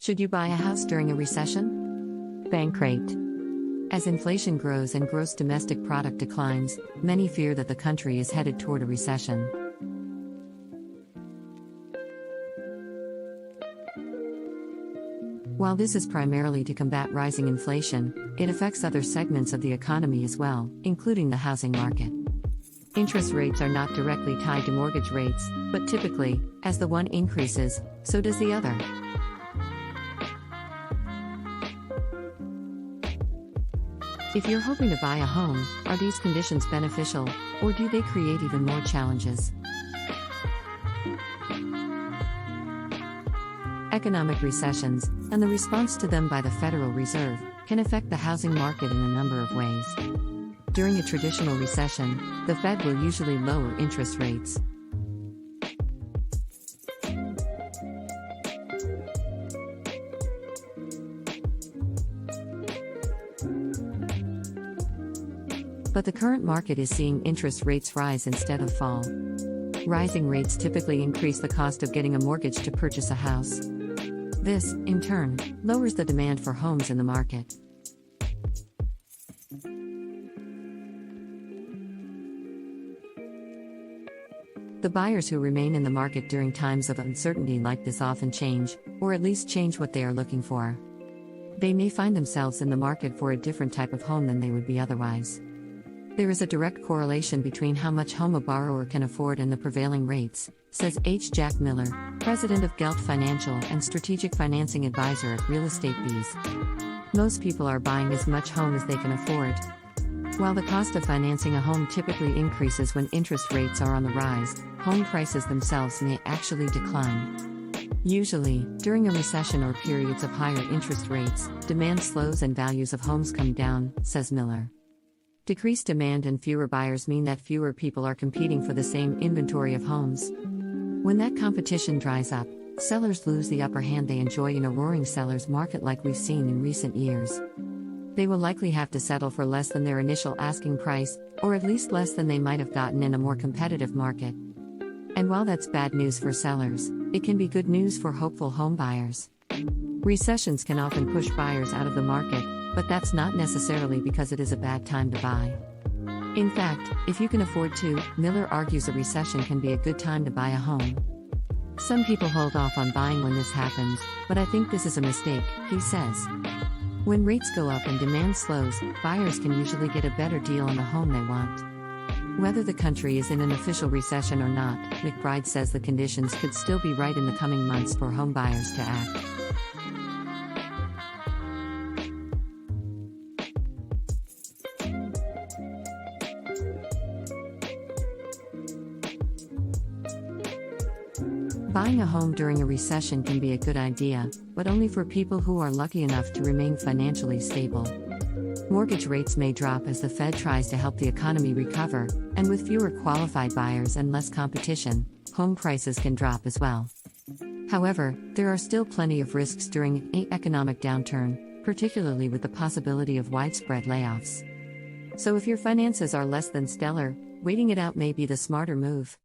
Should you buy a house during a recession? Bank rate. As inflation grows and gross domestic product declines, many fear that the country is headed toward a recession. While this is primarily to combat rising inflation, it affects other segments of the economy as well, including the housing market. Interest rates are not directly tied to mortgage rates, but typically, as the one increases, so does the other. If you're hoping to buy a home, are these conditions beneficial, or do they create even more challenges? Economic recessions, and the response to them by the Federal Reserve, can affect the housing market in a number of ways. During a traditional recession, the Fed will usually lower interest rates. But the current market is seeing interest rates rise instead of fall. Rising rates typically increase the cost of getting a mortgage to purchase a house. This, in turn, lowers the demand for homes in the market. The buyers who remain in the market during times of uncertainty like this often change, or at least change what they are looking for. They may find themselves in the market for a different type of home than they would be otherwise. There is a direct correlation between how much home a borrower can afford and the prevailing rates, says H. Jack Miller, president of Gelt Financial and strategic financing advisor at Real Estate Bees. Most people are buying as much home as they can afford. While the cost of financing a home typically increases when interest rates are on the rise, home prices themselves may actually decline. Usually, during a recession or periods of higher interest rates, demand slows and values of homes come down, says Miller. Decreased demand and fewer buyers mean that fewer people are competing for the same inventory of homes. When that competition dries up, sellers lose the upper hand they enjoy in a roaring seller's market like we've seen in recent years. They will likely have to settle for less than their initial asking price, or at least less than they might have gotten in a more competitive market. And while that's bad news for sellers, it can be good news for hopeful home buyers. Recessions can often push buyers out of the market, but that's not necessarily because it is a bad time to buy. In fact, if you can afford to, Miller argues a recession can be a good time to buy a home. Some people hold off on buying when this happens, but I think this is a mistake, he says. When rates go up and demand slows, buyers can usually get a better deal on the home they want. Whether the country is in an official recession or not, McBride says the conditions could still be right in the coming months for home buyers to act. Buying a home during a recession can be a good idea, but only for people who are lucky enough to remain financially stable. Mortgage rates may drop as the Fed tries to help the economy recover, and with fewer qualified buyers and less competition, home prices can drop as well. However, there are still plenty of risks during an economic downturn, particularly with the possibility of widespread layoffs. So if your finances are less than stellar, waiting it out may be the smarter move.